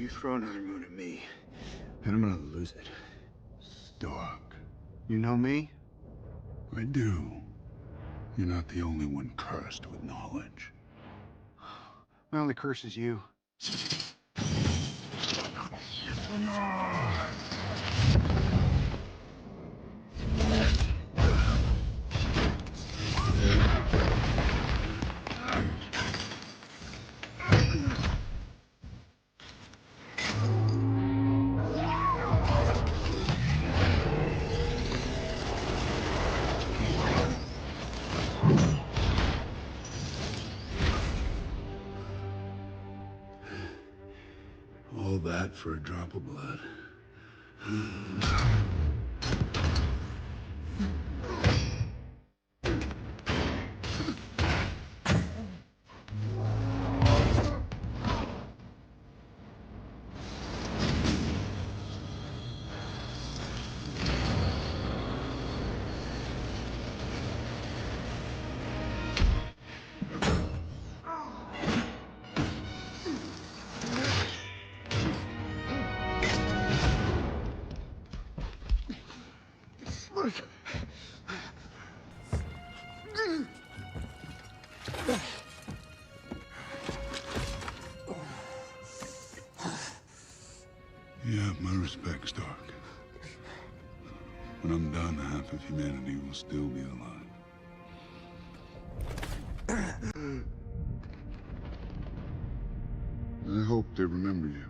You throw another moon at me, and I'm gonna lose it. Stark. You know me? I do. You're not the only one cursed with knowledge. My only curse is you. All that for a drop of blood. You have my respect, Stark. When I'm done, half of humanity will still be alive. I hope they remember you.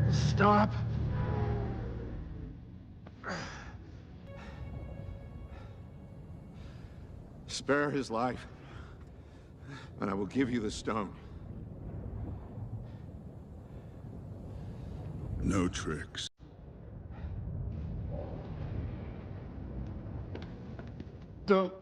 Stop. Spare his life, and I will give you the stone. No tricks. Don't.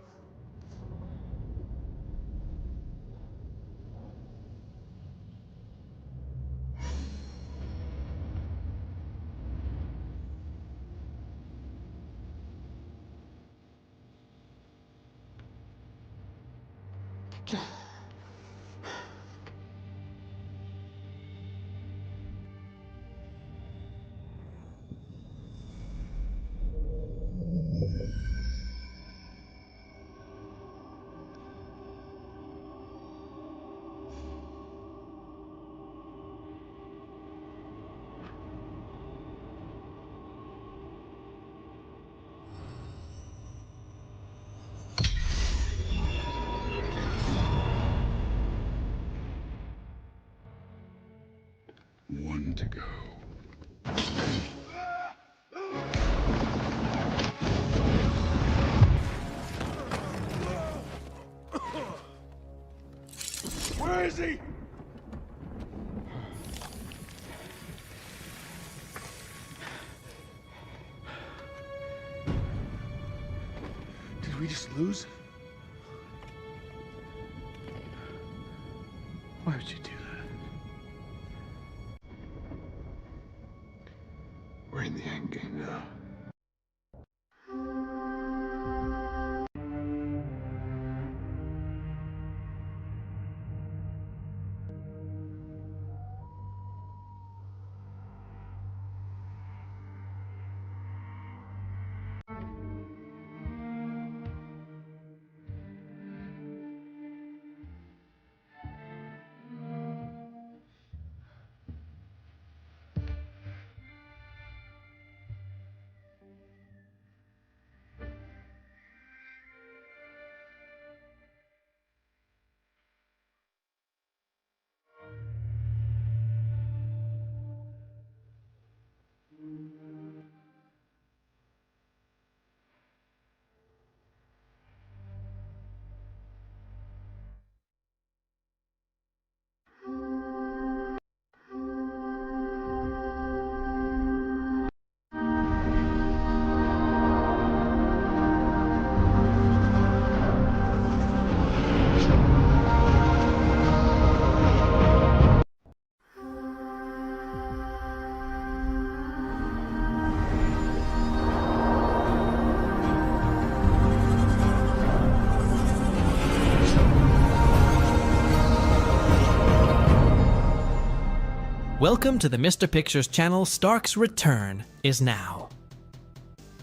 One to go. Where is he? Did we just lose? Why would you do that? We're in the end game now. Welcome to the Mr. Pictures channel. Stark's return is now.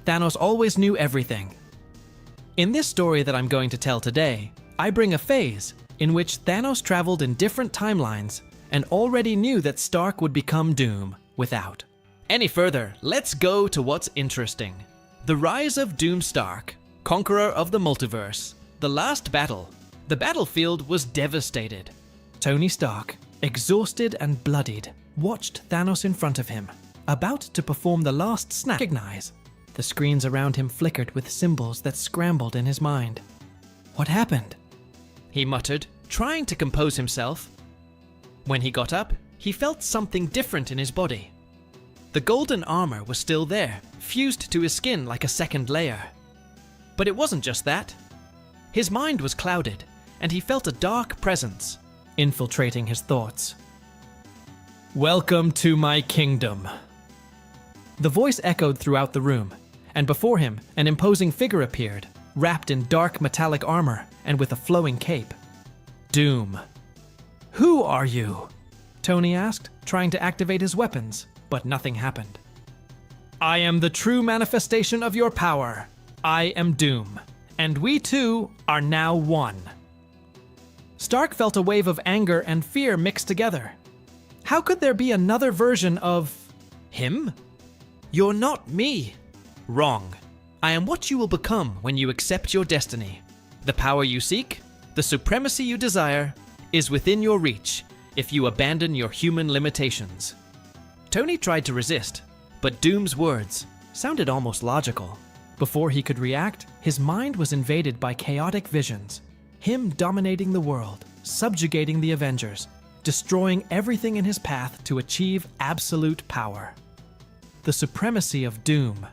Thanos always knew everything. In this story that I'm going to tell today, I bring a phase in which Thanos traveled in different timelines and already knew that Stark would become Doom without any further. Let's go to what's interesting. The rise of Doom Stark, conqueror of the multiverse. The last battle. The battlefield was devastated. Tony Stark, exhausted and bloodied, watched Thanos in front of him, about to perform the last snap. Recognize. The screens around him flickered with symbols that scrambled in his mind. What happened? He muttered, trying to compose himself. When he got up, he felt something different in his body. The golden armor was still there, fused to his skin like a second layer. But it wasn't just that. His mind was clouded, and he felt a dark presence infiltrating his thoughts. Welcome to my kingdom. The voice echoed throughout the room, and before him, an imposing figure appeared, wrapped in dark metallic armor and with a flowing cape. Doom. Who are you? Tony asked, trying to activate his weapons, but nothing happened. I am the true manifestation of your power. I am Doom, and we two are now one. Stark felt a wave of anger and fear mixed together. How could there be another version of him? You're not me. Wrong. I am what you will become when you accept your destiny. The power you seek, the supremacy you desire, is within your reach if you abandon your human limitations. Tony tried to resist, but Doom's words sounded almost logical. Before he could react, his mind was invaded by chaotic visions. Him dominating the world, subjugating the Avengers, destroying everything in his path to achieve absolute power. The supremacy of Doom.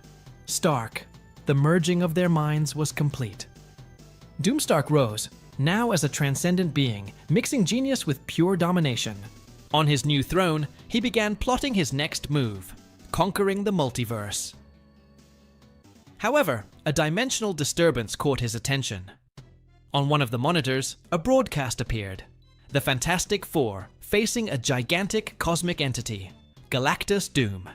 Stark. The merging of their minds was complete. Doomstark rose, now as a transcendent being, mixing genius with pure domination. On his new throne, he began plotting his next move, conquering the multiverse. However, a dimensional disturbance caught his attention. On one of the monitors, a broadcast appeared. The Fantastic Four facing a gigantic cosmic entity, Galactus Doom.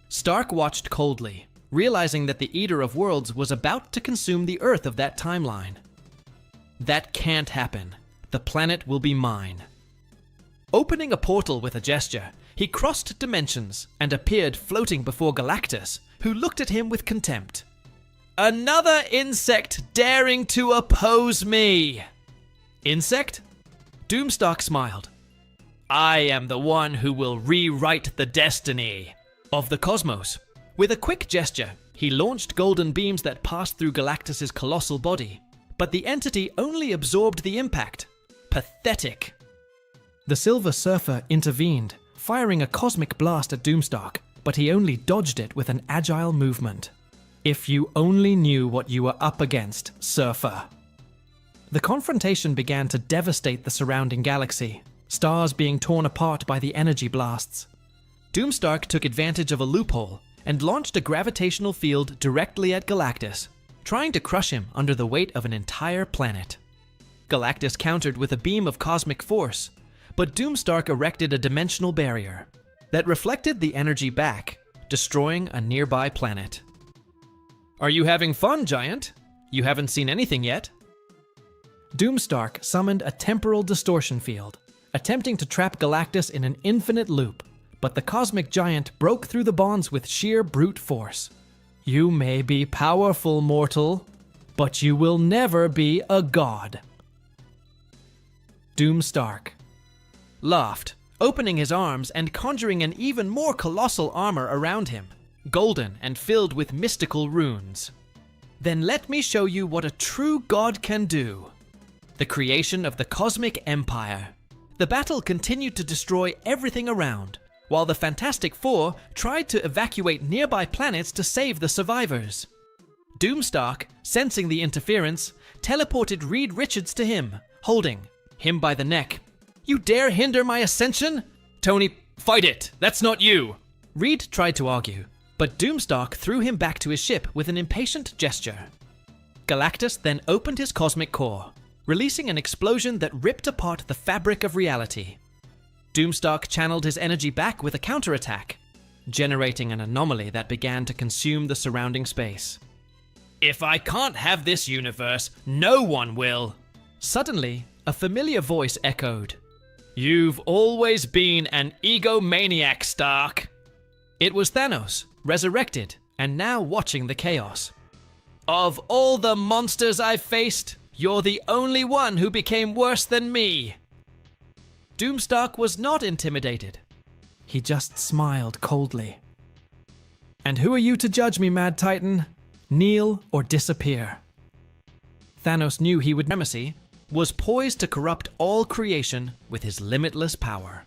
Stark watched coldly, realizing that the Eater of Worlds was about to consume the Earth of that timeline. That can't happen. The planet will be mine. Opening a portal with a gesture, he crossed dimensions and appeared floating before Galactus, who looked at him with contempt. Another insect daring to oppose me! Insect? Doomstark smiled. I am the one who will rewrite the destiny of the cosmos. With a quick gesture, he launched golden beams that passed through Galactus's colossal body, but the entity only absorbed the impact. Pathetic. The Silver Surfer intervened, firing a cosmic blast at Doomstark, but he only dodged it with an agile movement. If you only knew what you were up against, Surfer. The confrontation began to devastate the surrounding galaxy, stars being torn apart by the energy blasts. Doomstark took advantage of a loophole and launched a gravitational field directly at Galactus, trying to crush him under the weight of an entire planet. Galactus countered with a beam of cosmic force, but Doomstark erected a dimensional barrier that reflected the energy back, destroying a nearby planet. Are you having fun, Giant? You haven't seen anything yet. Doomstark summoned a temporal distortion field, attempting to trap Galactus in an infinite loop, but the cosmic giant broke through the bonds with sheer brute force. You may be powerful, mortal, but you will never be a god. Doomstark laughed, opening his arms and conjuring an even more colossal armor around him, golden and filled with mystical runes. Then let me show you what a true god can do. The creation of the Cosmic Empire. The battle continued to destroy everything around, while the Fantastic Four tried to evacuate nearby planets to save the survivors. Doomstark, sensing the interference, teleported Reed Richards to him, holding him by the neck. You dare hinder my ascension? Tony, fight it! That's not you! Reed tried to argue, but Doomstark threw him back to his ship with an impatient gesture. Galactus then opened his cosmic core, releasing an explosion that ripped apart the fabric of reality. Doomstalk channeled his energy back with a counterattack, generating an anomaly that began to consume the surrounding space. If I can't have this universe, no one will. Suddenly, a familiar voice echoed. You've always been an egomaniac, Stark. It was Thanos, resurrected, and now watching the chaos. Of all the monsters I've faced, you're the only one who became worse than me. Doomstalk was not intimidated. He just smiled coldly. And who are you to judge me, Mad Titan? Kneel or disappear. Thanos knew he would supremacy, was poised to corrupt all creation with his limitless power.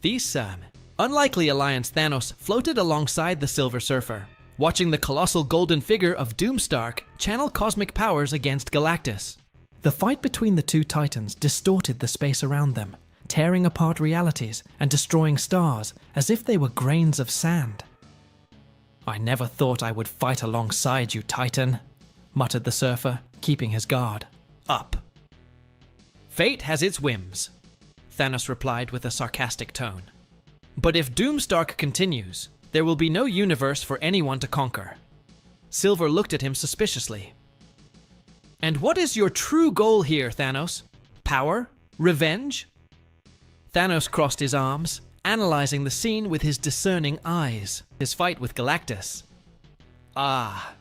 The unlikely alliance Thanos floated alongside the Silver Surfer, watching the colossal golden figure of Doomstark channel cosmic powers against Galactus. The fight between the two titans distorted the space around them, tearing apart realities and destroying stars as if they were grains of sand. I never thought I would fight alongside you, Titan, muttered the Surfer, keeping his guard up. Fate has its whims, Thanos replied with a sarcastic tone. But if Doomstark continues, there will be no universe for anyone to conquer. Silver looked at him suspiciously. And what is your true goal here, Thanos? Power? Revenge? Thanos crossed his arms, analyzing the scene with his discerning eyes. His fight with Galactus. Ah.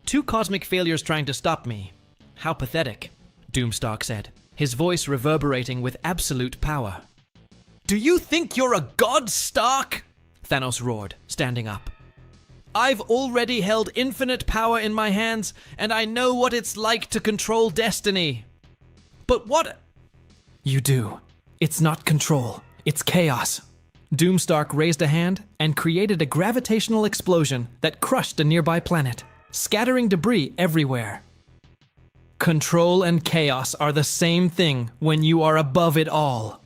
Two cosmic failures trying to stop me. How pathetic, Doomstalk said, his voice reverberating with absolute power. Do you think you're a god, Stark? Thanos roared, standing up. I've already held infinite power in my hands, and I know what it's like to control destiny. But what? You do. It's not control. It's chaos. Doomstark raised a hand and created a gravitational explosion that crushed a nearby planet, scattering debris everywhere. Control and chaos are the same thing when you are above it all.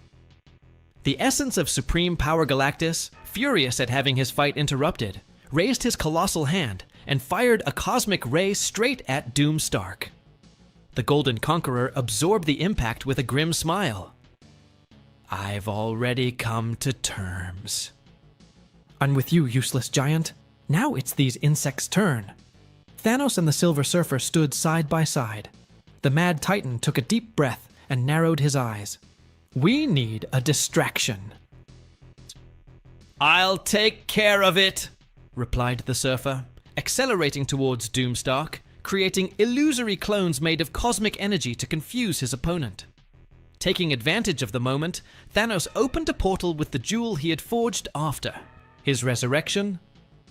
The essence of Supreme Power Galactus, furious at having his fight interrupted, raised his colossal hand and fired a cosmic ray straight at Doomstark. The Golden Conqueror absorbed the impact with a grim smile. I've already come to terms. I'm with you, useless giant. Now it's these insects' turn. Thanos and the Silver Surfer stood side by side. The Mad Titan took a deep breath and narrowed his eyes. We need a distraction. I'll take care of it, replied the Surfer, accelerating towards Doomstark, creating illusory clones made of cosmic energy to confuse his opponent. Taking advantage of the moment, Thanos opened a portal with the jewel he had forged after his resurrection,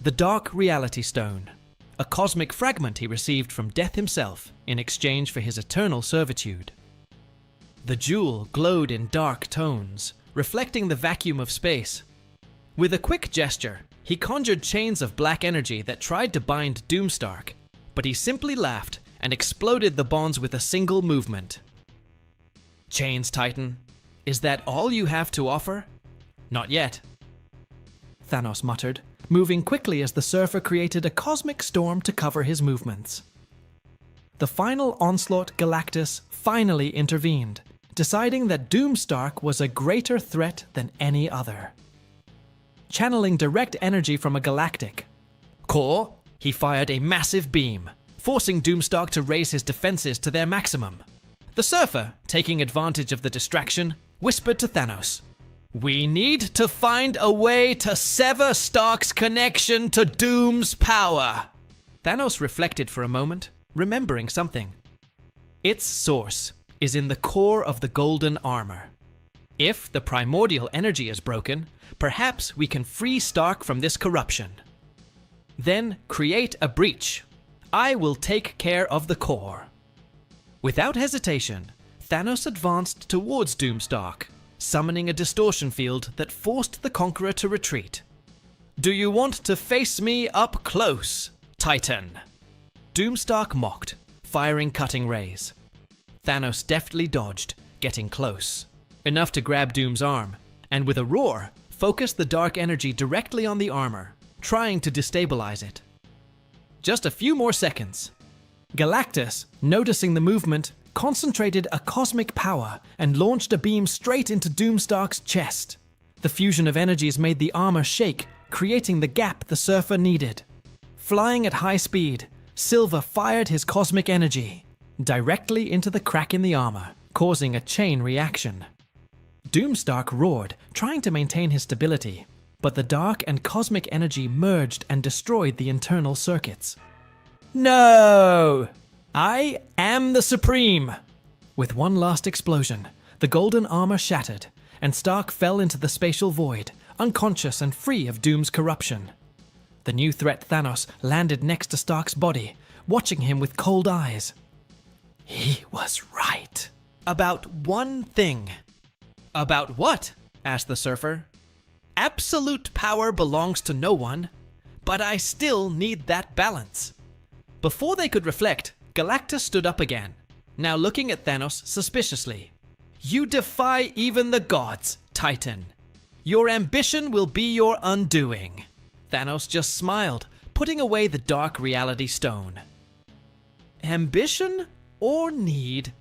the Dark Reality Stone, a cosmic fragment he received from Death himself in exchange for his eternal servitude. The jewel glowed in dark tones, reflecting the vacuum of space. With a quick gesture, he conjured chains of black energy that tried to bind Doomstark, but he simply laughed and exploded the bonds with a single movement. Chains, Titan. Is that all you have to offer? Not yet, Thanos muttered, moving quickly as the Surfer created a cosmic storm to cover his movements. The final onslaught Galactus finally intervened, deciding that Doomstark was a greater threat than any other. Channeling direct energy from a galactic core, he fired a massive beam, forcing Doomstark to raise his defenses to their maximum. The Surfer, taking advantage of the distraction, whispered to Thanos, "We need to find a way to sever Stark's connection to Doom's power." Thanos reflected for a moment, remembering something. Its source is in the core of the golden armor. If the primordial energy is broken, perhaps we can free Stark from this corruption. Then create a breach. I will take care of the core. Without hesitation, Thanos advanced towards Doomstark, summoning a distortion field that forced the Conqueror to retreat. Do you want to face me up close, Titan? Doomstark mocked, firing cutting rays. Thanos deftly dodged, getting close, enough to grab Doom's arm, and with a roar, focused the dark energy directly on the armor, trying to destabilize it. Just a few more seconds. Galactus, noticing the movement, concentrated a cosmic power and launched a beam straight into Doomstark's chest. The fusion of energies made the armor shake, creating the gap the Surfer needed. Flying at high speed, Silver fired his cosmic energy directly into the crack in the armor, causing a chain reaction. Doomstark roared, trying to maintain his stability, but the dark and cosmic energy merged and destroyed the internal circuits. No! I am the Supreme! With one last explosion, the golden armor shattered, and Stark fell into the spatial void, unconscious and free of Doom's corruption. The new threat, Thanos, landed next to Stark's body, watching him with cold eyes. He was right. About one thing. About what? Asked the Surfer. Absolute power belongs to no one, but I still need that balance. Before they could reflect, Galactus stood up again, now looking at Thanos suspiciously. You defy even the gods, Titan. Your ambition will be your undoing. Thanos just smiled, putting away the dark reality stone. Ambition or need?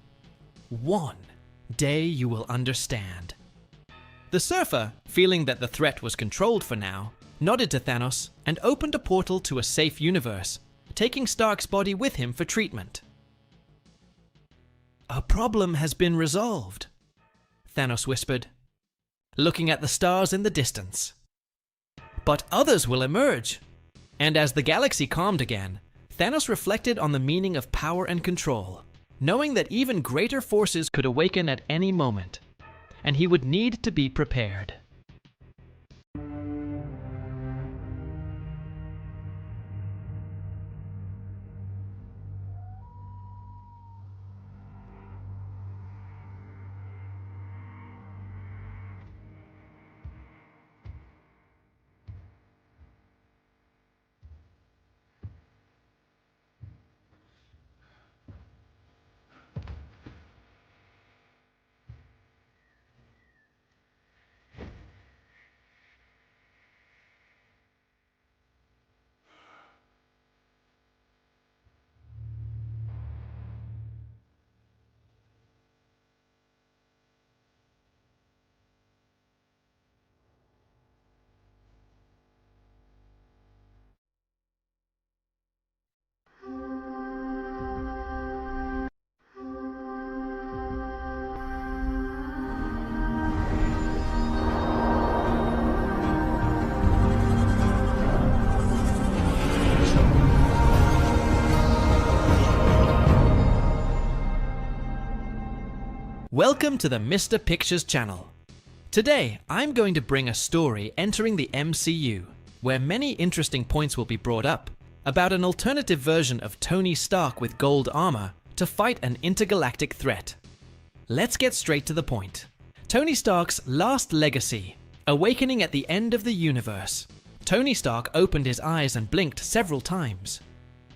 One day you will understand. The Surfer, feeling that the threat was controlled for now, nodded to Thanos and opened a portal to a safe universe, taking Stark's body with him for treatment. A problem has been resolved, Thanos whispered, looking at the stars in the distance. But others will emerge. And as the galaxy calmed again, Thanos reflected on the meaning of power and control, knowing that even greater forces could awaken at any moment, and he would need to be prepared. Welcome to the Mr. Pictures channel. Today, I'm going to bring a story entering the MCU, where many interesting points will be brought up, about an alternative version of Tony Stark with gold armor to fight an intergalactic threat. Let's get straight to the point. Tony Stark's last legacy, awakening at the end of the universe. Tony Stark opened his eyes and blinked several times.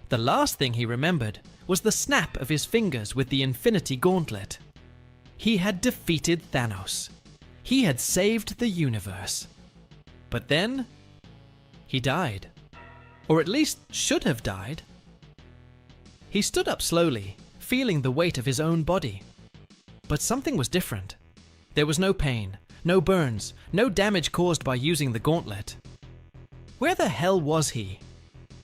The last thing he remembered was the snap of his fingers with the Infinity Gauntlet. He had defeated Thanos. He had saved the universe. But then, he died. Or at least should have died. He stood up slowly, feeling the weight of his own body. But something was different. There was no pain, no burns, no damage caused by using the gauntlet. Where the hell was he?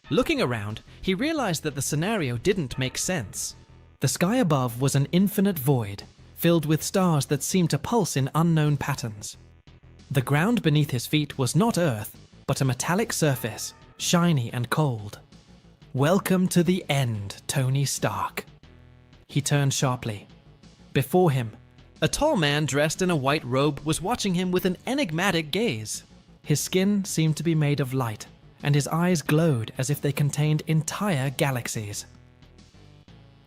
Looking around, he realized that the scenario didn't make sense. The sky above was an infinite void, filled with stars that seemed to pulse in unknown patterns. The ground beneath his feet was not Earth, but a metallic surface, shiny and cold. Welcome to the end, Tony Stark. He turned sharply. Before him, a tall man dressed in a white robe was watching him with an enigmatic gaze. His skin seemed to be made of light, and his eyes glowed as if they contained entire galaxies.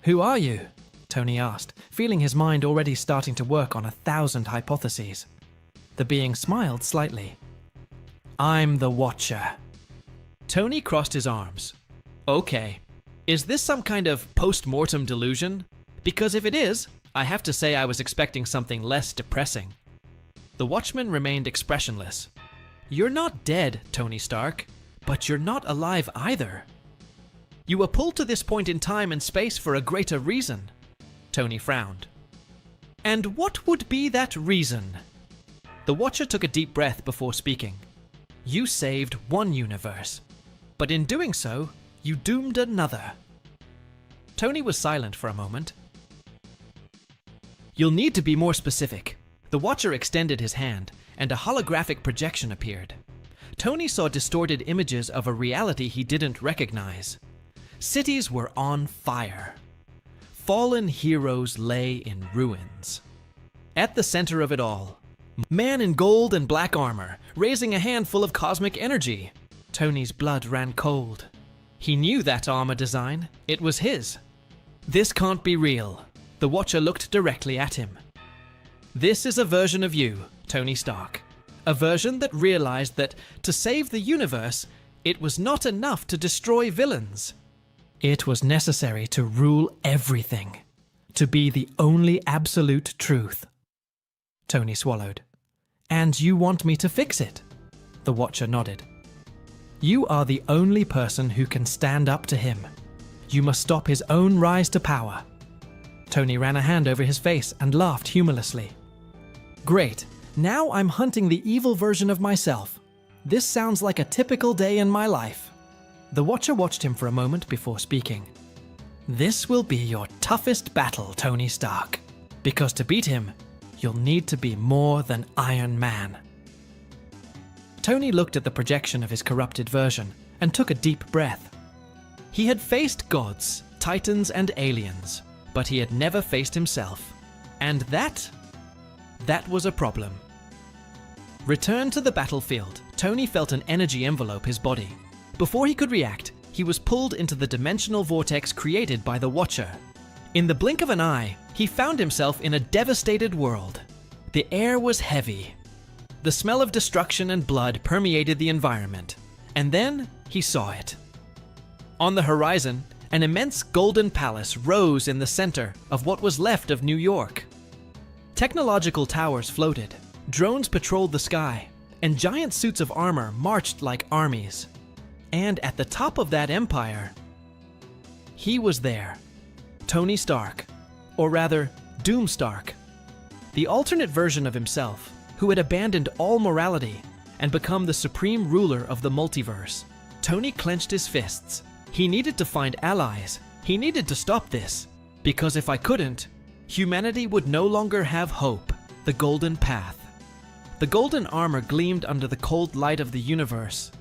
Who are you? Tony asked, feeling his mind already starting to work on 1,000 hypotheses. The being smiled slightly. I'm the Watcher. Tony crossed his arms. Okay, is this some kind of post-mortem delusion? Because if it is, I have to say I was expecting something less depressing. The Watchman remained expressionless. You're not dead, Tony Stark, but you're not alive either. You were pulled to this point in time and space for a greater reason. Tony frowned. And what would be that reason? The Watcher took a deep breath before speaking. You saved one universe, but in doing so, you doomed another. Tony was silent for a moment. You'll need to be more specific. The Watcher extended his hand, and a holographic projection appeared. Tony saw distorted images of a reality he didn't recognize. Cities were on fire. Fallen heroes lay in ruins. At the center of it all, man in gold and black armor, raising a handful of cosmic energy. Tony's blood ran cold. He knew that armor design. It was his. This can't be real. The Watcher looked directly at him. This is a version of you, Tony Stark. A version that realized that to save the universe, it was not enough to destroy villains. It was necessary to rule everything, to be the only absolute truth. Tony swallowed. And you want me to fix it? The Watcher nodded. You are the only person who can stand up to him. You must stop his own rise to power. Tony ran a hand over his face and laughed humorlessly. Great, now I'm hunting the evil version of myself. This sounds like a typical day in my life. The Watcher watched him for a moment before speaking. This will be your toughest battle, Tony Stark, because to beat him, you'll need to be more than Iron Man. Tony looked at the projection of his corrupted version and took a deep breath. He had faced gods, titans, and aliens, but he had never faced himself. And that was a problem. Returned to the battlefield, Tony felt an energy envelope his body. Before he could react, he was pulled into the dimensional vortex created by the Watcher. In the blink of an eye, he found himself in a devastated world. The air was heavy. The smell of destruction and blood permeated the environment. And then he saw it. On the horizon, an immense golden palace rose in the center of what was left of New York. Technological towers floated, drones patrolled the sky, and giant suits of armor marched like armies. And at the top of that empire, he was there. Tony Stark, or rather, Doom Stark. The alternate version of himself, who had abandoned all morality and become the supreme ruler of the multiverse. Tony clenched his fists. He needed to find allies. He needed to stop this, because if I couldn't, humanity would no longer have hope, the golden path. The golden armor gleamed under the cold light of the universe.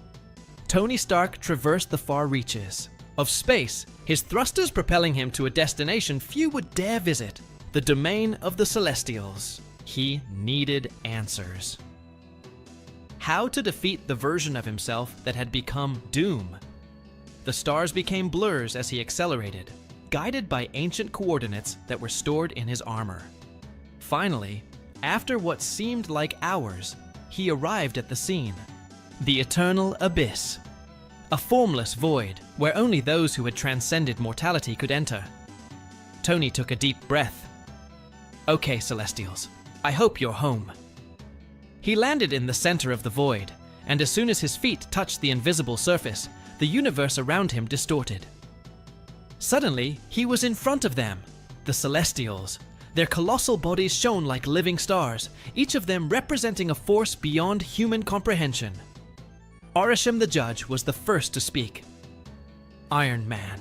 Tony Stark traversed the far reaches of space, his thrusters propelling him to a destination few would dare visit, the domain of the Celestials. He needed answers. How to defeat the version of himself that had become Doom? The stars became blurs as he accelerated, guided by ancient coordinates that were stored in his armor. Finally, after what seemed like hours, he arrived at the scene. The eternal abyss. A formless void where only those who had transcended mortality could enter. Tony took a deep breath. Okay, Celestials, I hope you're home. He landed in the center of the void, and as soon as his feet touched the invisible surface, the universe around him distorted. Suddenly, he was in front of them, the Celestials. Their colossal bodies shone like living stars, each of them representing a force beyond human comprehension. Arishem the Judge was the first to speak. Iron Man,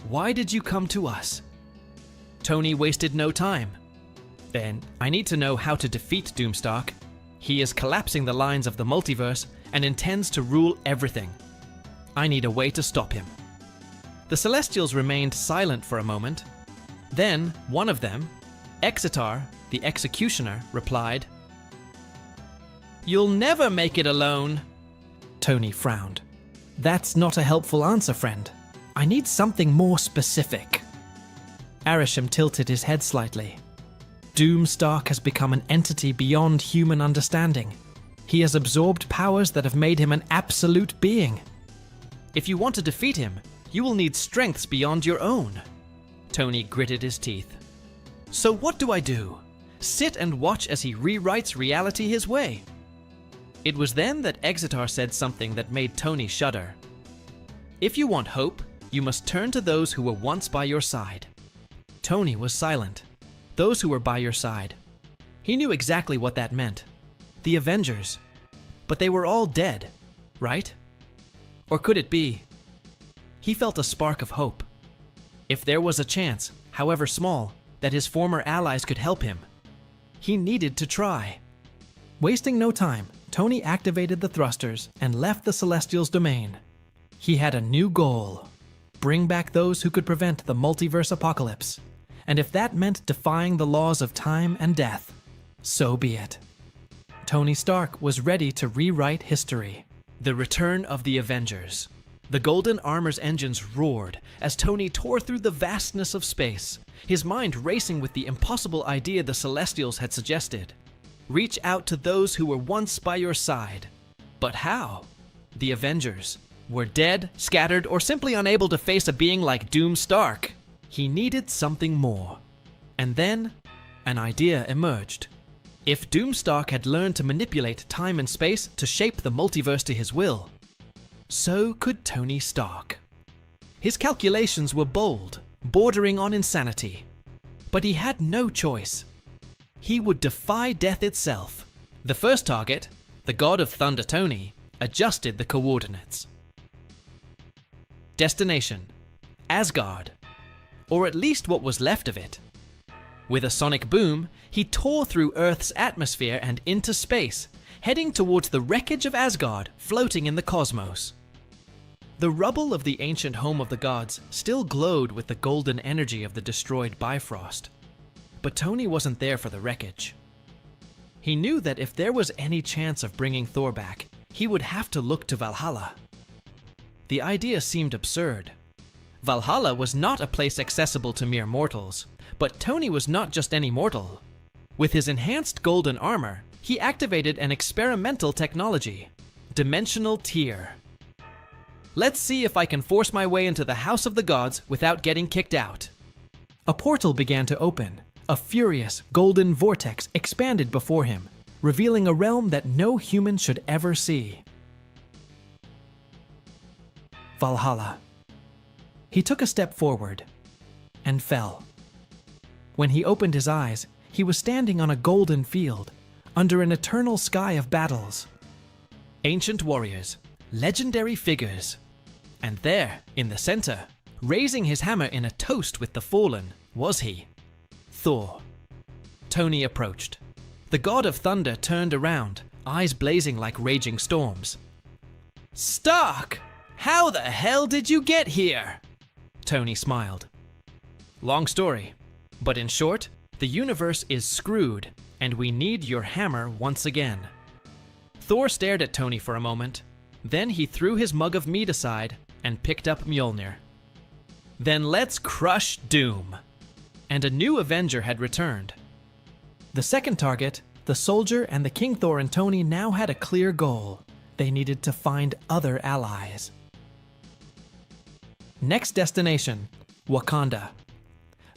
why did you come to us? Tony wasted no time. Then, I need to know how to defeat Doomstark. He is collapsing the lines of the multiverse and intends to rule everything. I need a way to stop him. The Celestials remained silent for a moment. Then, one of them, Exitar, the Executioner, replied, "You'll never make it alone." Tony frowned. That's not a helpful answer, friend. I need something more specific. Arishem tilted his head slightly. Doomstark has become an entity beyond human understanding. He has absorbed powers that have made him an absolute being. If you want to defeat him, you will need strengths beyond your own. Tony gritted his teeth. So what do I do? Sit and watch as he rewrites reality his way? It was then that Exitar said something that made Tony shudder. If you want hope, you must turn to those who were once by your side. Tony was silent. Those who were by your side. He knew exactly what that meant. The Avengers. But they were all dead, right? Or could it be? He felt a spark of hope. If there was a chance, however small, that his former allies could help him, he needed to try. Wasting no time, Tony activated the thrusters and left the Celestials' domain. He had a new goal: bring back those who could prevent the multiverse apocalypse. And if that meant defying the laws of time and death, so be it. Tony Stark was ready to rewrite history. The return of the Avengers. The Golden Armor's engines roared as Tony tore through the vastness of space, his mind racing with the impossible idea the Celestials had suggested. Reach out to those who were once by your side. But how? The Avengers were dead, scattered, or simply unable to face a being like Doom Stark. He needed something more. And then, an idea emerged. If Doom Stark had learned to manipulate time and space to shape the multiverse to his will, so could Tony Stark. His calculations were bold, bordering on insanity. But he had no choice. He would defy death itself. The first target, the God of Thunder Tony, adjusted the coordinates. Destination: Asgard, or at least what was left of it. With a sonic boom, he tore through Earth's atmosphere and into space, heading towards the wreckage of Asgard floating in the cosmos. The rubble of the ancient home of the gods still glowed with the golden energy of the destroyed Bifrost. But Tony wasn't there for the wreckage. He knew that if there was any chance of bringing Thor back, he would have to look to Valhalla. The idea seemed absurd. Valhalla was not a place accessible to mere mortals, but Tony was not just any mortal. With his enhanced golden armor, he activated an experimental technology, Dimensional Tier. Let's see if I can force my way into the House of the Gods without getting kicked out. A portal began to open. A furious, golden vortex expanded before him, revealing a realm that no human should ever see. Valhalla. He took a step forward and fell. When he opened his eyes, he was standing on a golden field, under an eternal sky of battles. Ancient warriors, legendary figures. And there, in the center, raising his hammer in a toast with the fallen, was he, Thor. Tony approached. The God of Thunder turned around, eyes blazing like raging storms. "Stark! How the hell did you get here?" Tony smiled. Long story, but in short, the universe is screwed, and we need your hammer once again. Thor stared at Tony for a moment, then he threw his mug of mead aside and picked up Mjolnir. Then let's crush Doom. And a new Avenger had returned. The second target, the soldier and the King Thor and Tony now had a clear goal. They needed to find other allies. Next destination, Wakanda.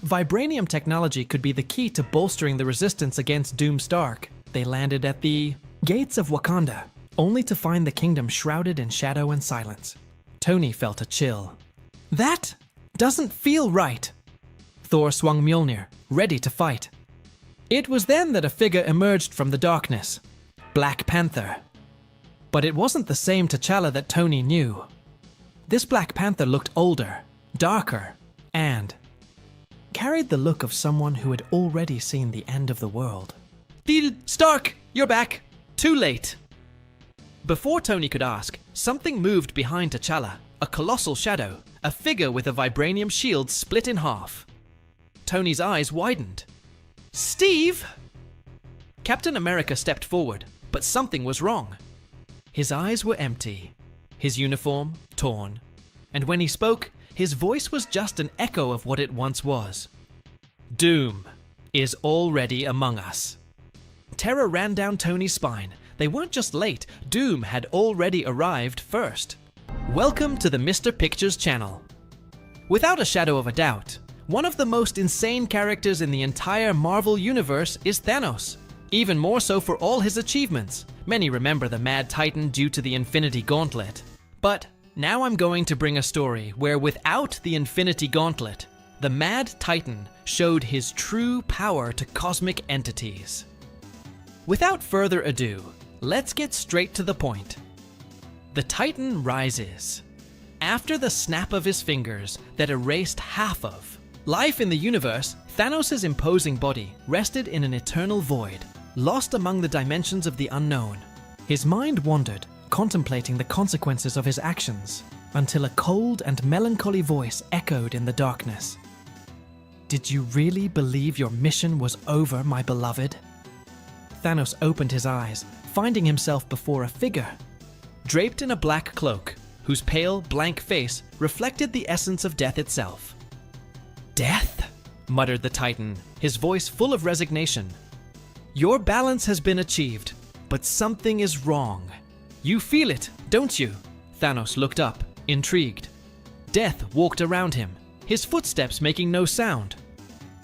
Vibranium technology could be the key to bolstering the resistance against Doom Stark. They landed at the gates of Wakanda, only to find the kingdom shrouded in shadow and silence. Tony felt a chill. That doesn't feel right. Thor swung Mjolnir, ready to fight. It was then that a figure emerged from the darkness. Black Panther. But it wasn't the same T'Challa that Tony knew. This Black Panther looked older, darker, and carried the look of someone who had already seen the end of the world. "Stark, you're back! Too late!" Before Tony could ask, something moved behind T'Challa, a colossal shadow, a figure with a vibranium shield split in half. Tony's eyes widened. "Steve!" Captain America stepped forward, but something was wrong. His eyes were empty, his uniform torn, and when he spoke, his voice was just an echo of what it once was. "Doom is already among us." Terror ran down Tony's spine. They weren't just late, Doom had already arrived first. Welcome to the Mr. Pictures channel. Without a shadow of a doubt, one of the most insane characters in the entire Marvel universe is Thanos. Even more so for all his achievements. Many remember the Mad Titan due to the Infinity Gauntlet. But now I'm going to bring a story where without the Infinity Gauntlet, the Mad Titan showed his true power to cosmic entities. Without further ado, let's get straight to the point. The Titan rises. After the snap of his fingers that erased half of life in the universe, Thanos' imposing body rested in an eternal void, lost among the dimensions of the unknown. His mind wandered, contemplating the consequences of his actions, until a cold and melancholy voice echoed in the darkness. "Did you really believe your mission was over, my beloved?" Thanos opened his eyes, finding himself before a figure, draped in a black cloak, whose pale, blank face reflected the essence of death itself. "Death?" muttered the Titan, his voice full of resignation. "Your balance has been achieved, but something is wrong. You feel it, don't you?" Thanos looked up, intrigued. Death walked around him, his footsteps making no sound.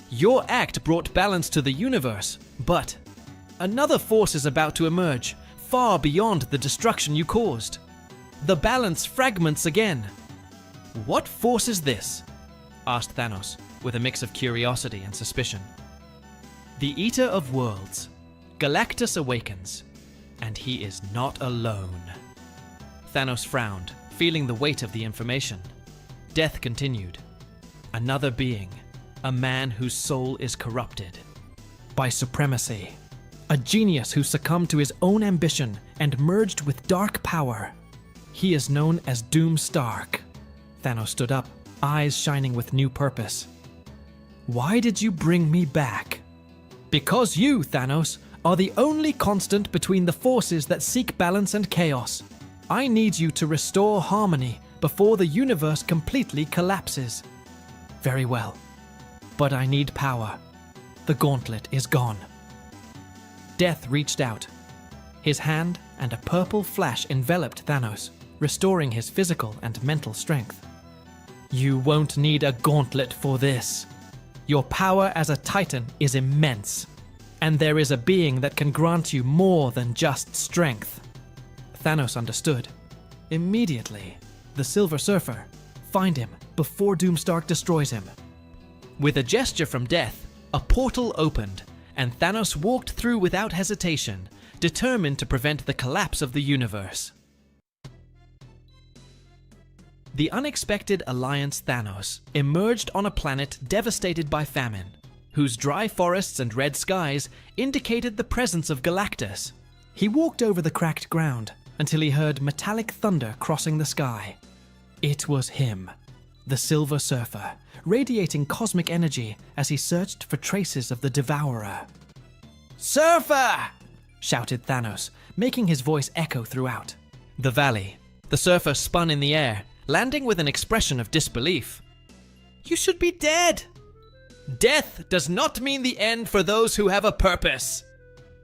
"Your act brought balance to the universe, but another force is about to emerge, far beyond the destruction you caused. The balance fragments again." "What force is this?" asked Thanos, with a mix of curiosity and suspicion. "The Eater of Worlds. Galactus awakens, and he is not alone." Thanos frowned, feeling the weight of the information. Death continued. "Another being, a man whose soul is corrupted by supremacy. A genius who succumbed to his own ambition and merged with dark power. He is known as Doom Stark." Thanos stood up, eyes shining with new purpose. "Why did you bring me back?" "Because you, Thanos, are the only constant between the forces that seek balance and chaos. I need you to restore harmony before the universe completely collapses." "Very well, but I need power. The gauntlet is gone." Death reached out. His hand and a purple flash enveloped Thanos, restoring his physical and mental strength. "You won't need a gauntlet for this. Your power as a Titan is immense, and there is a being that can grant you more than just strength." Thanos understood. Immediately, the Silver Surfer. Find him before Doomstark destroys him. With a gesture from Death, a portal opened, and Thanos walked through without hesitation, determined to prevent the collapse of the universe. The unexpected Alliance Thanos emerged on a planet devastated by famine, whose dry forests and red skies indicated the presence of Galactus. He walked over the cracked ground until he heard metallic thunder crossing the sky. It was him, the Silver Surfer, radiating cosmic energy as he searched for traces of the Devourer. "Surfer!" shouted Thanos, making his voice echo throughout the valley. The Surfer spun in the air, landing with an expression of disbelief. "You should be dead!" "Death does not mean the end for those who have a purpose."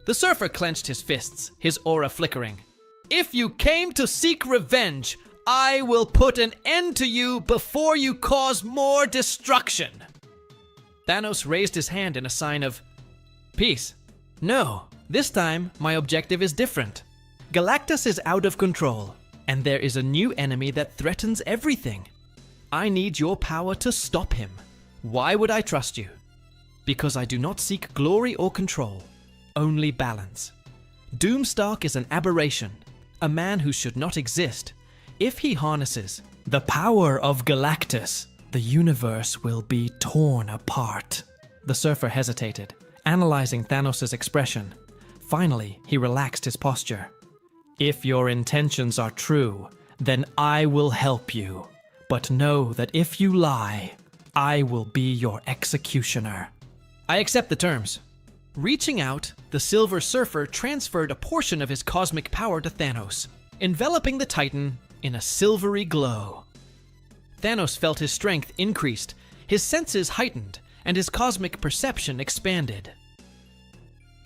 The Surfer clenched his fists, his aura flickering. "If you came to seek revenge, I will put an end to you before you cause more destruction." Thanos raised his hand in a sign of peace. "No, this time my objective is different. Galactus is out of control, and there is a new enemy that threatens everything. I need your power to stop him. Why would I trust you? Because I do not seek glory or control, only balance. Doomstark is an aberration, a man who should not exist. If he harnesses the power of Galactus, the universe will be torn apart." The Surfer hesitated, analyzing Thanos' expression. Finally, he relaxed his posture. "If your intentions are true, then I will help you. But know that if you lie, I will be your executioner." "I accept the terms." Reaching out, the Silver Surfer transferred a portion of his cosmic power to Thanos, enveloping the Titan in a silvery glow. Thanos felt his strength increased, his senses heightened, and his cosmic perception expanded.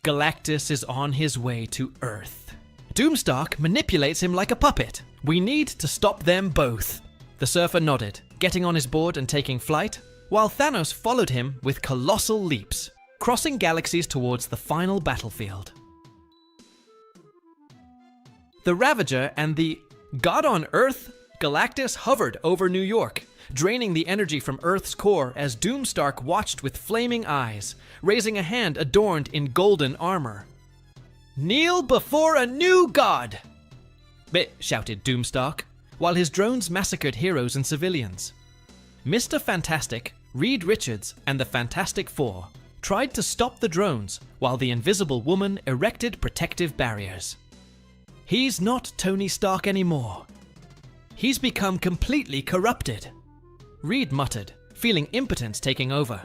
Galactus is on his way to Earth. Doomstark manipulates him like a puppet. We need to stop them both. The Surfer nodded, getting on his board and taking flight, while Thanos followed him with colossal leaps, crossing galaxies towards the final battlefield. The Ravager and the God on Earth, Galactus hovered over New York, draining the energy from Earth's core as Doomstark watched with flaming eyes, raising a hand adorned in golden armor. "Kneel before a new god!" shouted Doomstark, while his drones massacred heroes and civilians. Mr. Fantastic, Reed Richards, and the Fantastic Four tried to stop the drones while the Invisible Woman erected protective barriers. He's not Tony Stark anymore. He's become completely corrupted, Reed muttered, feeling impotence taking over.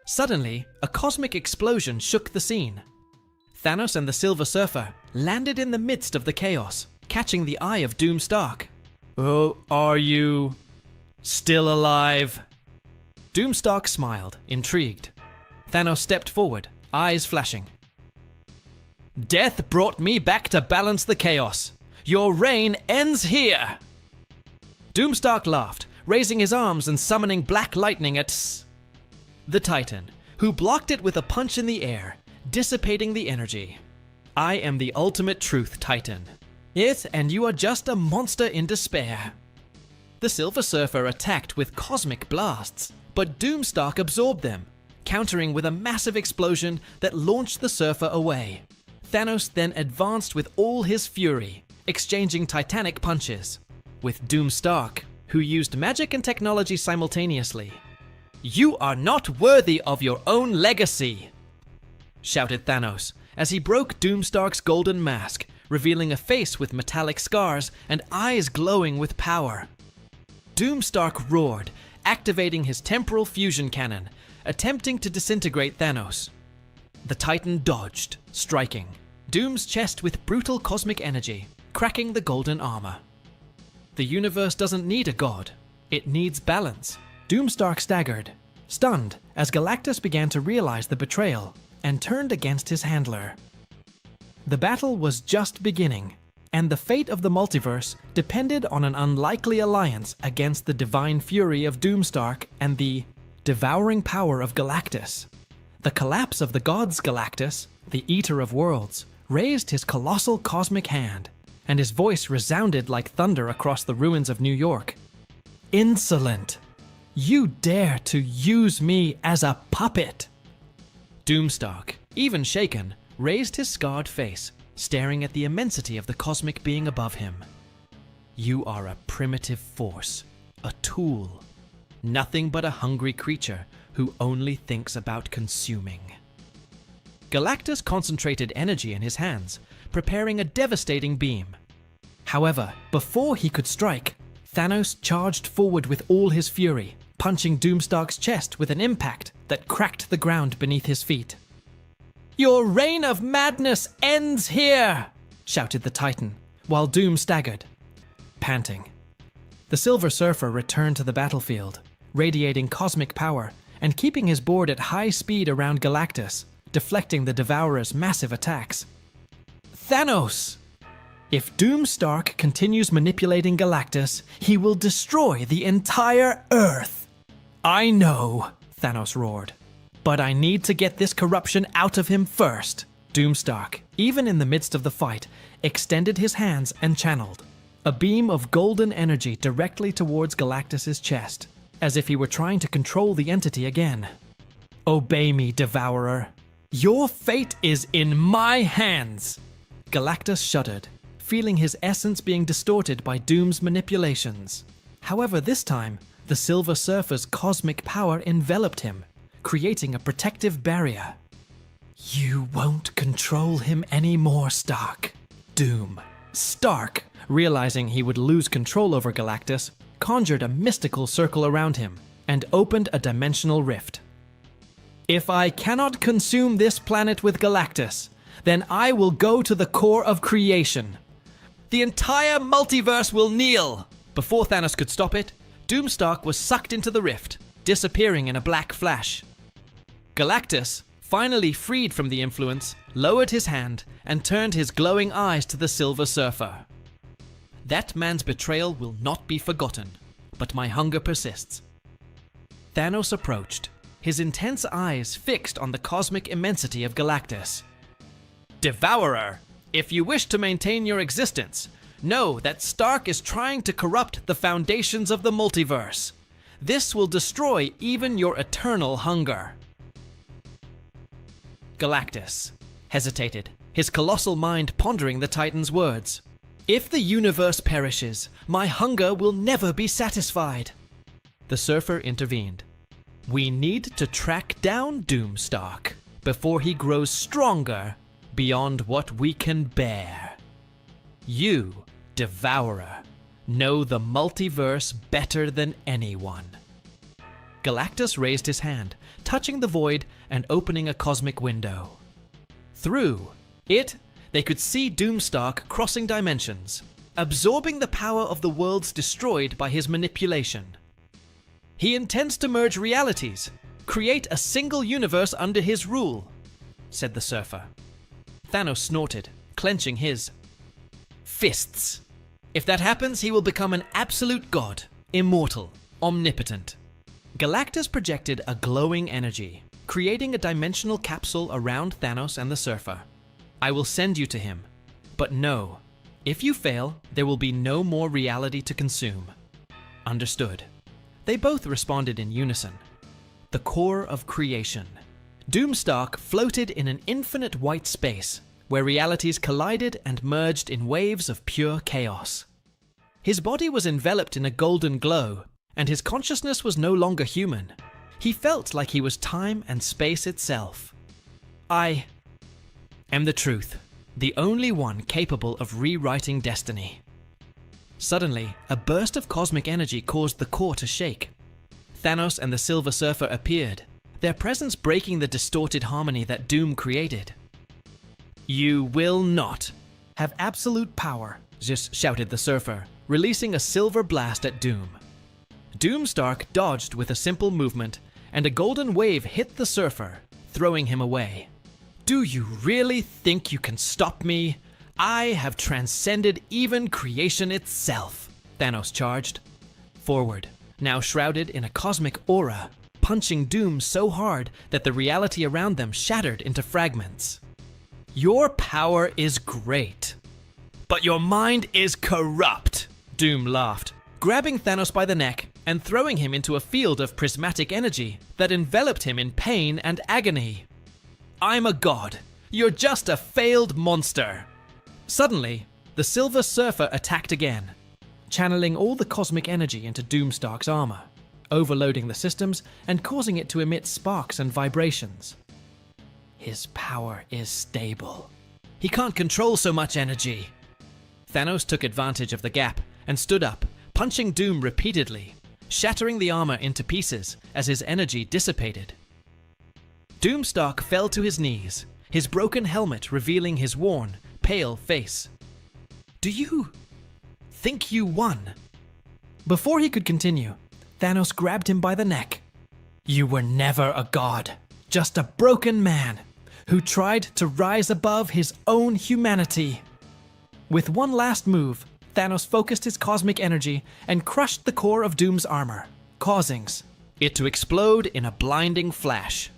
Suddenly, a cosmic explosion shook the scene. Thanos and the Silver Surfer landed in the midst of the chaos, catching the eye of Doomstark. "Oh, are you still alive?" Doomstark smiled, intrigued. Thanos stepped forward, eyes flashing. "Death brought me back to balance the chaos. Your reign ends here!" Doomstark laughed, raising his arms and summoning black lightning at the Titan, who blocked it with a punch in the air, dissipating the energy. "I am the ultimate truth, Titan. It and you are just a monster in despair." The Silver Surfer attacked with cosmic blasts, but Doomstark absorbed them, countering with a massive explosion that launched the Surfer away. Thanos then advanced with all his fury, exchanging titanic punches, with Doomstark, who used magic and technology simultaneously. "You are not worthy of your own legacy!" shouted Thanos as he broke Doomstark's golden mask, revealing a face with metallic scars and eyes glowing with power. Doomstark roared, activating his temporal fusion cannon, attempting to disintegrate Thanos. The Titan dodged, striking Doom's chest with brutal cosmic energy, cracking the golden armor. The universe doesn't need a god, it needs balance. Doomstark staggered, stunned as Galactus began to realize the betrayal and turned against his handler. The battle was just beginning, and the fate of the multiverse depended on an unlikely alliance against the divine fury of Doomstark and the devouring power of Galactus. The collapse of the gods Galactus, the Eater of Worlds, raised his colossal cosmic hand, and his voice resounded like thunder across the ruins of New York. "Insolent! You dare to use me as a puppet!" Doomstark, even shaken, raised his scarred face, staring at the immensity of the cosmic being above him. "You are a primitive force, a tool, nothing but a hungry creature who only thinks about consuming." Galactus concentrated energy in his hands, preparing a devastating beam. However, before he could strike, Thanos charged forward with all his fury, punching Doomstark's chest with an impact that cracked the ground beneath his feet. "Your reign of madness ends here!" shouted the Titan, while Doom staggered, panting. The Silver Surfer returned to the battlefield, radiating cosmic power and keeping his board at high speed around Galactus, deflecting the Devourer's massive attacks. "Thanos! If Doomstark continues manipulating Galactus, he will destroy the entire Earth." "I know," Thanos roared, "but I need to get this corruption out of him first." Doomstark, even in the midst of the fight, extended his hands and channeled a beam of golden energy directly towards Galactus's chest, as if he were trying to control the entity again. "Obey me, Devourer. Your fate is in my hands." Galactus shuddered, feeling his essence being distorted by Doom's manipulations. However, this time, the Silver Surfer's cosmic power enveloped him, creating a protective barrier. "You won't control him anymore, Stark." Stark, realizing he would lose control over Galactus, conjured a mystical circle around him and opened a dimensional rift. "If I cannot consume this planet with Galactus, then I will go to the core of creation. The entire multiverse will kneel!" Before Thanos could stop it, Doomstark was sucked into the rift, disappearing in a black flash. Galactus, finally freed from the influence, lowered his hand and turned his glowing eyes to the Silver Surfer. "That man's betrayal will not be forgotten, but my hunger persists." Thanos approached, his intense eyes fixed on the cosmic immensity of Galactus. "Devourer, if you wish to maintain your existence, know that Stark is trying to corrupt the foundations of the multiverse. This will destroy even your eternal hunger. Galactus hesitated, his colossal mind pondering the Titan's words. If the universe perishes, my hunger will never be satisfied. The Surfer intervened. We need to track down Doomstark before he grows stronger beyond what we can bear. You, Devourer, know the multiverse better than anyone. Galactus raised his hand, touching the void and opening a cosmic window. Through it, they could see Doomstark crossing dimensions, absorbing the power of the worlds destroyed by his manipulation. He intends to merge realities, create a single universe under his rule, said the Surfer. Thanos snorted, clenching his fists. If that happens, he will become an absolute god, immortal, omnipotent. Galactus projected a glowing energy, creating a dimensional capsule around Thanos and the Surfer. I will send you to him, but know, if you fail, there will be no more reality to consume. Understood. They both responded in unison. The core of creation. Doomstark floated in an infinite white space, where realities collided and merged in waves of pure chaos. His body was enveloped in a golden glow, and his consciousness was no longer human. He felt like he was time and space itself. I am the truth, the only one capable of rewriting destiny. Suddenly, a burst of cosmic energy caused the core to shake. Thanos and the Silver Surfer appeared, their presence breaking the distorted harmony that Doom created. You will not have absolute power, just shouted the Surfer, releasing a silver blast at Doom. Doomstark dodged with a simple movement, and a golden wave hit the Surfer, throwing him away. Do you really think you can stop me? I have transcended even creation itself, Thanos charged. Forward, now shrouded in a cosmic aura, punching Doom so hard that the reality around them shattered into fragments. Your power is great, but your mind is corrupt, Doom laughed, grabbing Thanos by the neck and throwing him into a field of prismatic energy that enveloped him in pain and agony. I'm a god. You're just a failed monster. Suddenly, the Silver Surfer attacked again, channeling all the cosmic energy into Doomstark's armor, overloading the systems and causing it to emit sparks and vibrations. His power is stable. He can't control so much energy. Thanos took advantage of the gap and stood up, punching Doom repeatedly, shattering the armor into pieces as his energy dissipated. Doomstark fell to his knees, his broken helmet revealing his worn, pale face. Do you think you won? Before he could continue, Thanos grabbed him by the neck. You were never a god, just a broken man who tried to rise above his own humanity. With one last move, Thanos focused his cosmic energy and crushed the core of Doom's armor, causing it to explode in a blinding flash.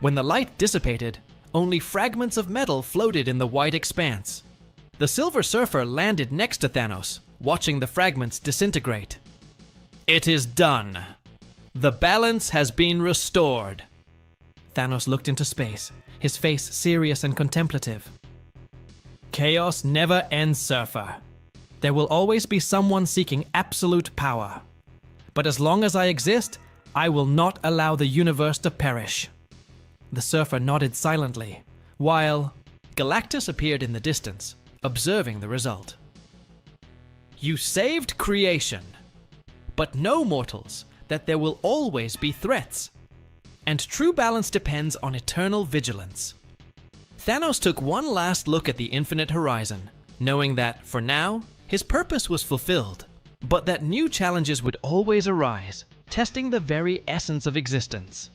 When the light dissipated, only fragments of metal floated in the white expanse. The Silver Surfer landed next to Thanos, watching the fragments disintegrate. It is done. The balance has been restored. Thanos looked into space, his face serious and contemplative. Chaos never ends, Surfer. There will always be someone seeking absolute power. But as long as I exist, I will not allow the universe to perish. The Surfer nodded silently, while Galactus appeared in the distance, observing the result. You saved creation, but know, mortals, that there will always be threats, and true balance depends on eternal vigilance. Thanos took one last look at the infinite horizon, knowing that, for now, his purpose was fulfilled, but that new challenges would always arise, testing the very essence of existence.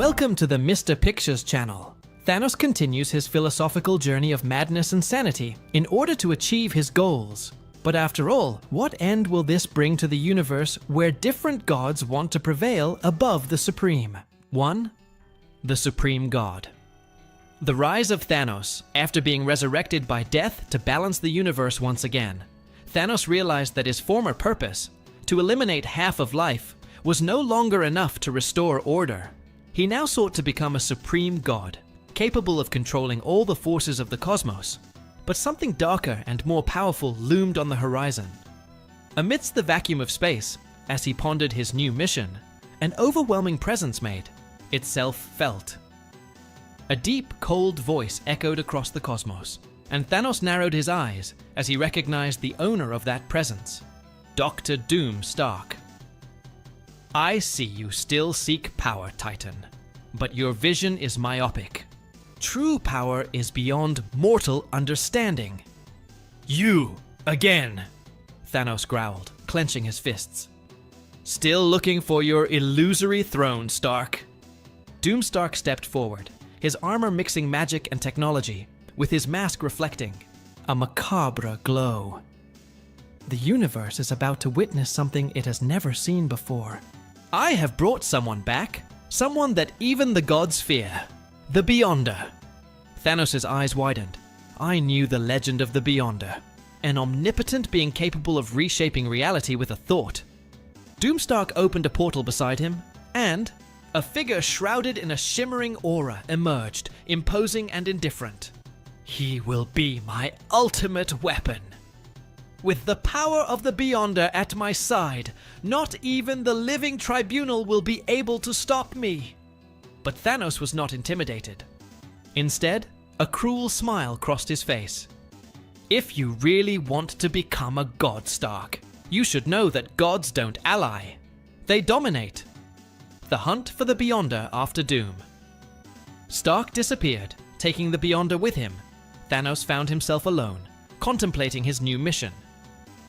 Welcome to the Mr. Pictures channel. Thanos continues his philosophical journey of madness and sanity in order to achieve his goals. But after all, what end will this bring to the universe where different gods want to prevail above the Supreme? 1. The Supreme God. The rise of Thanos, after being resurrected by death to balance the universe once again. Thanos realized that his former purpose, to eliminate half of life, was no longer enough to restore order. He now sought to become a supreme god, capable of controlling all the forces of the cosmos. But something darker and more powerful loomed on the horizon. Amidst the vacuum of space, as he pondered his new mission, an overwhelming presence made itself felt. A deep, cold voice echoed across the cosmos, and Thanos narrowed his eyes as he recognized the owner of that presence, Dr. Doom Stark. I see you still seek power, Titan, but your vision is myopic. True power is beyond mortal understanding. You, again, Thanos growled, clenching his fists. Still looking for your illusory throne, Stark. Doom Stark stepped forward, his armor mixing magic and technology, with his mask reflecting a macabre glow. The universe is about to witness something it has never seen before. I have brought someone back, someone that even the gods fear. The Beyonder. Thanos' eyes widened. I knew the legend of the Beyonder, an omnipotent being capable of reshaping reality with a thought. Doomstark opened a portal beside him, and a figure shrouded in a shimmering aura emerged, imposing and indifferent. He will be my ultimate weapon. With the power of the Beyonder at my side, not even the living tribunal will be able to stop me. But Thanos was not intimidated. Instead, a cruel smile crossed his face. If you really want to become a god, Stark, you should know that gods don't ally. They dominate. The hunt for the Beyonder after Doom. Stark disappeared, taking the Beyonder with him. Thanos found himself alone, contemplating his new mission.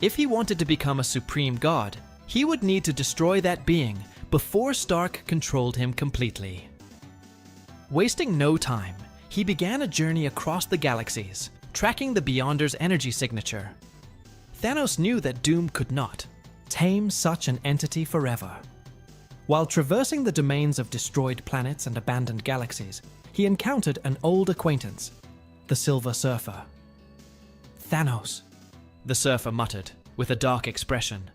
If he wanted to become a supreme god, he would need to destroy that being before Stark controlled him completely. Wasting no time, he began a journey across the galaxies, tracking the Beyonder's energy signature. Thanos knew that Doom could not tame such an entity forever. While traversing the domains of destroyed planets and abandoned galaxies, he encountered an old acquaintance, the Silver Surfer. Thanos, the Surfer muttered, with a dark expression.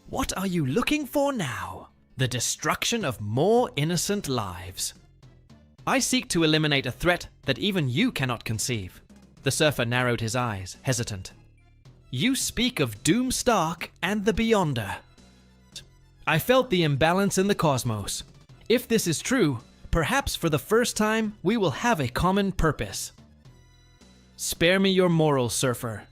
What are you looking for now? The destruction of more innocent lives. I seek to eliminate a threat that even you cannot conceive. The Surfer narrowed his eyes, hesitant. You speak of Doom Stark and the Beyonder. I felt the imbalance in the cosmos. If this is true, perhaps for the first time we will have a common purpose. Spare me your morals, Surfer.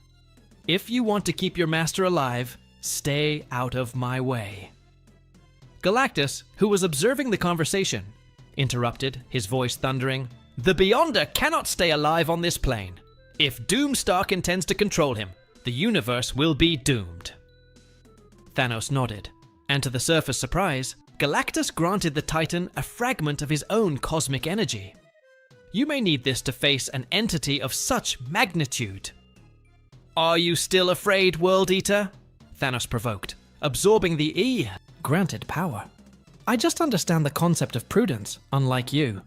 If you want to keep your master alive, stay out of my way. Galactus, who was observing the conversation, interrupted, his voice thundering. The Beyonder cannot stay alive on this plane. If Doomstark intends to control him, the universe will be doomed. Thanos nodded, and to the Surfer's surprise, Galactus granted the Titan a fragment of his own cosmic energy. You may need this to face an entity of such magnitude. Are you still afraid, World Eater? Thanos provoked, absorbing the granted power. I just understand the concept of prudence, unlike you.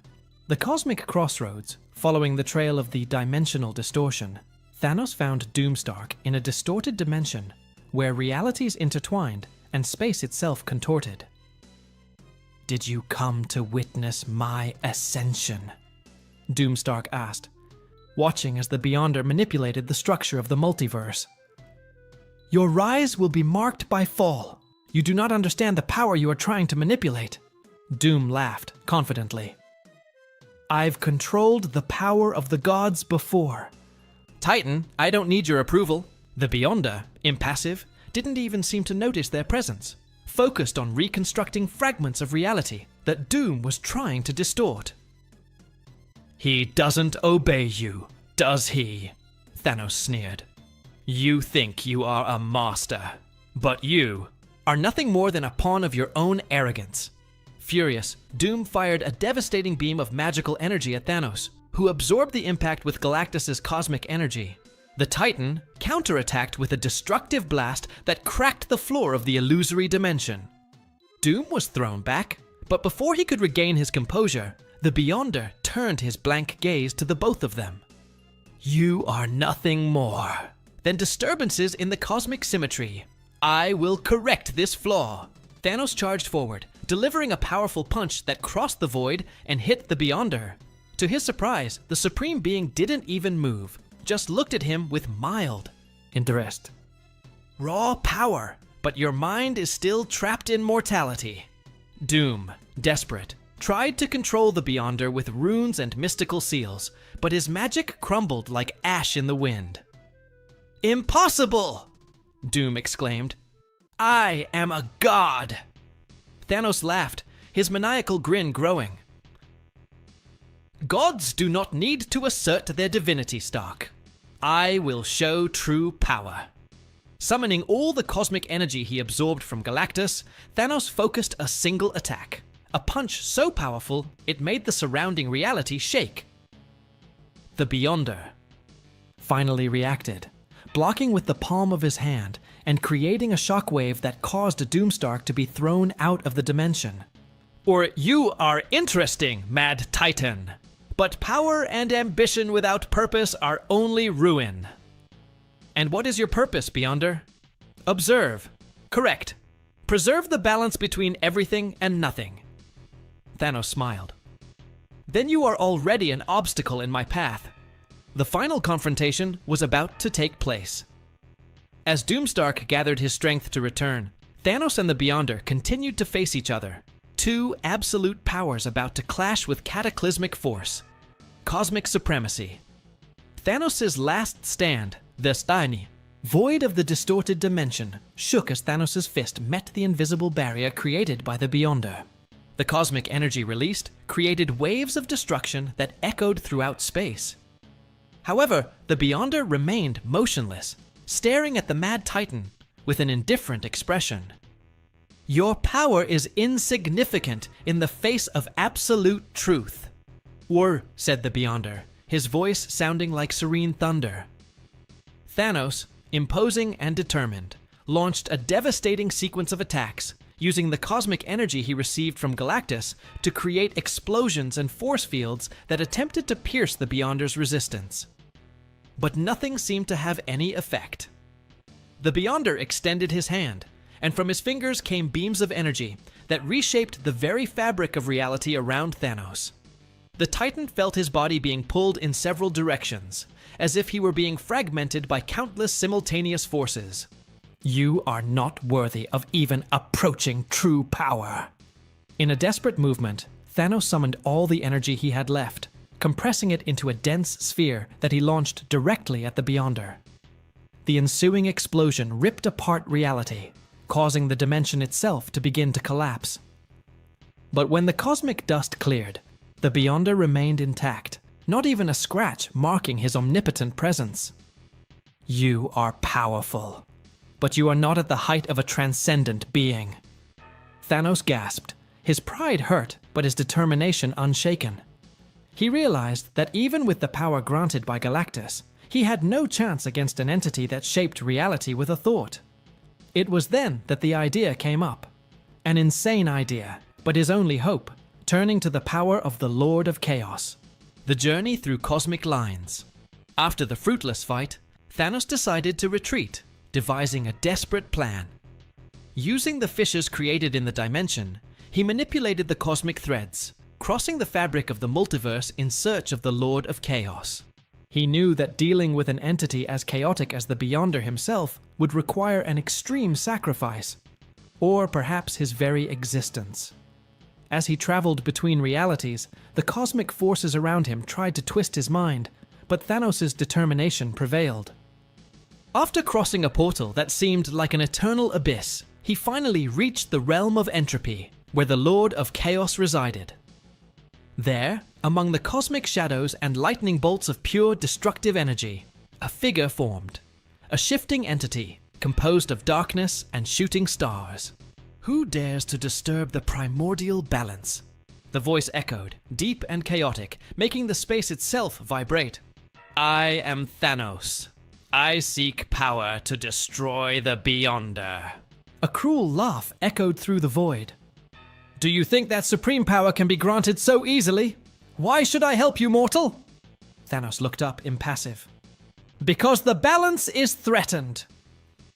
The cosmic crossroads, following the trail of the dimensional distortion, Thanos found Doomstark in a distorted dimension where realities intertwined and space itself contorted. Did you come to witness my ascension? Doomstark asked, watching as the Beyonder manipulated the structure of the multiverse. Your rise will be marked by fall. You do not understand the power you are trying to manipulate. Doom laughed confidently. I've controlled the power of the gods before. Titan, I don't need your approval. The Beyonder, impassive, didn't even seem to notice their presence, focused on reconstructing fragments of reality that Doom was trying to distort. He doesn't obey you, does he? Thanos sneered. You think you are a master, but you are nothing more than a pawn of your own arrogance. Furious, Doom fired a devastating beam of magical energy at Thanos, who absorbed the impact with Galactus's cosmic energy. The Titan counterattacked with a destructive blast that cracked the floor of the illusory dimension. Doom was thrown back, but before he could regain his composure, the Beyonder turned his blank gaze to the both of them. "You are nothing more than disturbances in the cosmic symmetry. I will correct this flaw." Thanos charged forward, delivering a powerful punch that crossed the void and hit the Beyonder. To his surprise, the Supreme Being didn't even move, just looked at him with mild interest. "Raw power, but your mind is still trapped in mortality." Doom, desperate, tried to control the Beyonder with runes and mystical seals, but his magic crumbled like ash in the wind. "Impossible!" Doom exclaimed. "I am a god!" Thanos laughed, his maniacal grin growing. "Gods do not need to assert their divinity, Stark. I will show true power." Summoning all the cosmic energy he absorbed from Galactus, Thanos focused a single attack. A punch so powerful, it made the surrounding reality shake. The Beyonder finally reacted, blocking with the palm of his hand and creating a shockwave that caused Doomstark to be thrown out of the dimension. "Or you are interesting, Mad Titan. But power and ambition without purpose are only ruin." "And what is your purpose, Beyonder?" "Observe. Correct. Preserve the balance between everything and nothing." Thanos smiled. "Then you are already an obstacle in my path." The final confrontation was about to take place. As Doomstark gathered his strength to return, Thanos and the Beyonder continued to face each other. Two absolute powers about to clash with cataclysmic force. Cosmic supremacy. Thanos' last stand, the Steini, void of the distorted dimension, shook as Thanos' fist met the invisible barrier created by the Beyonder. The cosmic energy released created waves of destruction that echoed throughout space. However, the Beyonder remained motionless, staring at the Mad Titan with an indifferent expression. "Your power is insignificant in the face of absolute truth." "Were," said the Beyonder, his voice sounding like serene thunder. Thanos, imposing and determined, launched a devastating sequence of attacks, using the cosmic energy he received from Galactus to create explosions and force fields that attempted to pierce the Beyonder's resistance. But nothing seemed to have any effect. The Beyonder extended his hand, and from his fingers came beams of energy that reshaped the very fabric of reality around Thanos. The Titan felt his body being pulled in several directions, as if he were being fragmented by countless simultaneous forces. "You are not worthy of even approaching true power." In a desperate movement, Thanos summoned all the energy he had left, compressing it into a dense sphere that he launched directly at the Beyonder. The ensuing explosion ripped apart reality, causing the dimension itself to begin to collapse. But when the cosmic dust cleared, the Beyonder remained intact, not even a scratch marking his omnipotent presence. "You are powerful, but you are not at the height of a transcendent being." Thanos gasped, his pride hurt, but his determination unshaken. He realized that even with the power granted by Galactus, he had no chance against an entity that shaped reality with a thought. It was then that the idea came up. An insane idea, but his only hope, turning to the power of the Lord of Chaos. The journey through cosmic lines. After the fruitless fight, Thanos decided to retreat, devising a desperate plan. Using the fissures created in the dimension, he manipulated the cosmic threads, crossing the fabric of the multiverse in search of the Lord of Chaos. He knew that dealing with an entity as chaotic as the Beyonder himself would require an extreme sacrifice, or perhaps his very existence. As he traveled between realities, the cosmic forces around him tried to twist his mind, but Thanos' determination prevailed. After crossing a portal that seemed like an eternal abyss, he finally reached the realm of entropy, where the Lord of Chaos resided. There, among the cosmic shadows and lightning bolts of pure destructive energy, a figure formed, a shifting entity composed of darkness and shooting stars. Who dares to disturb the primordial balance? The voice echoed, deep and chaotic, making the space itself vibrate. I am Thanos. I seek power to destroy the Beyonder. A cruel laugh echoed through the void. Do you think that supreme power can be granted so easily? Why should I help you, mortal? Thanos looked up, impassive. Because the balance is threatened.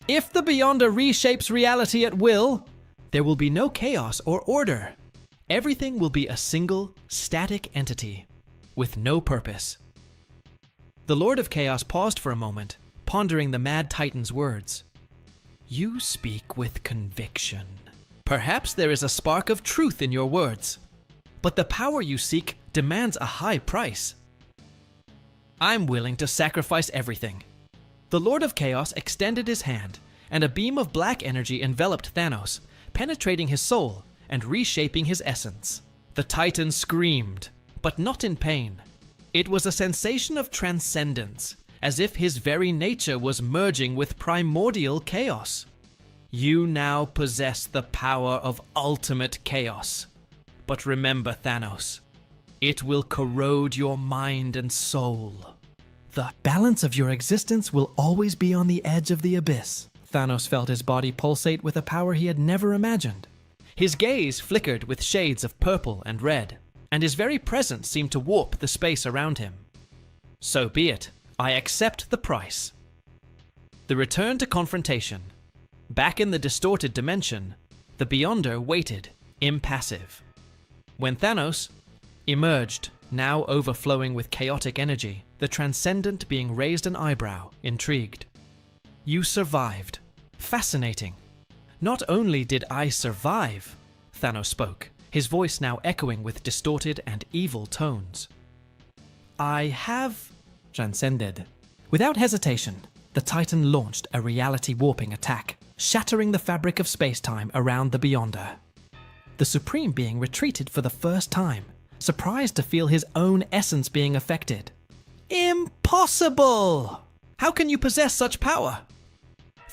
If the Beyonder reshapes reality at will, there will be no chaos or order. Everything will be a single, static entity, with no purpose. The Lord of Chaos paused for a moment, pondering the Mad Titan's words. You speak with conviction. Perhaps there is a spark of truth in your words, but the power you seek demands a high price. I'm willing to sacrifice everything. The Lord of Chaos extended his hand, and a beam of black energy enveloped Thanos, penetrating his soul and reshaping his essence. The Titan screamed, but not in pain. It was a sensation of transcendence, as if his very nature was merging with primordial chaos. You now possess the power of ultimate chaos. But remember, Thanos, it will corrode your mind and soul. The balance of your existence will always be on the edge of the abyss. Thanos felt his body pulsate with a power he had never imagined. His gaze flickered with shades of purple and red, and his very presence seemed to warp the space around him. So be it. I accept the price. The return to confrontation. Back in the distorted dimension, the Beyonder waited, impassive. When Thanos emerged, now overflowing with chaotic energy, the Transcendent being raised an eyebrow, intrigued. You survived. Fascinating. Not only did I survive, Thanos spoke, his voice now echoing with distorted and evil tones. I have transcended. Without hesitation, the Titan launched a reality-warping attack, shattering the fabric of space-time around the Beyonder. The Supreme Being retreated for the first time, surprised to feel his own essence being affected. Impossible! How can you possess such power?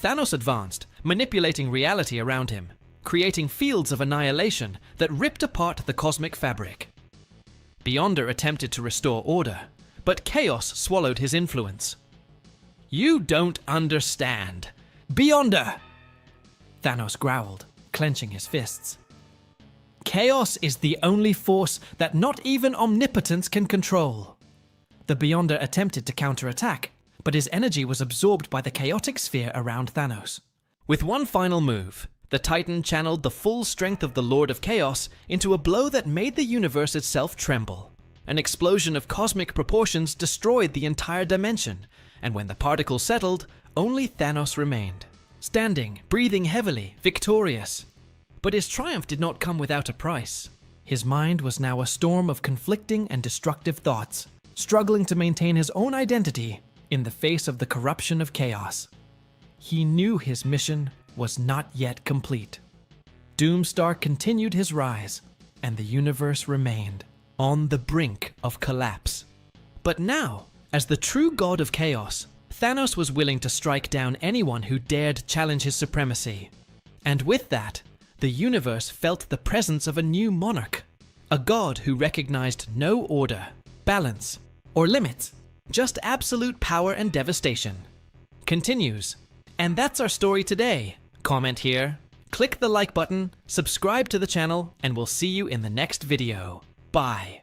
Thanos advanced, manipulating reality around him, creating fields of annihilation that ripped apart the cosmic fabric. Beyonder attempted to restore order, but chaos swallowed his influence. You don't understand. Beyonder! Thanos growled, clenching his fists. Chaos is the only force that not even omnipotence can control. The Beyonder attempted to counterattack, but his energy was absorbed by the chaotic sphere around Thanos. With one final move, the Titan channeled the full strength of the Lord of Chaos into a blow that made the universe itself tremble. An explosion of cosmic proportions destroyed the entire dimension, and when the particles settled, only Thanos remained, standing, breathing heavily, victorious. But his triumph did not come without a price. His mind was now a storm of conflicting and destructive thoughts, struggling to maintain his own identity in the face of the corruption of chaos. He knew his mission was not yet complete. Doomstar continued his rise, and the universe remained on the brink of collapse. But now, as the true god of chaos, Thanos was willing to strike down anyone who dared challenge his supremacy. And with that, the universe felt the presence of a new monarch, a god who recognized no order, balance, or limits, just absolute power and devastation. Continues. And that's our story today. Comment here, click the like button, subscribe to the channel, and we'll see you in the next video. Bye.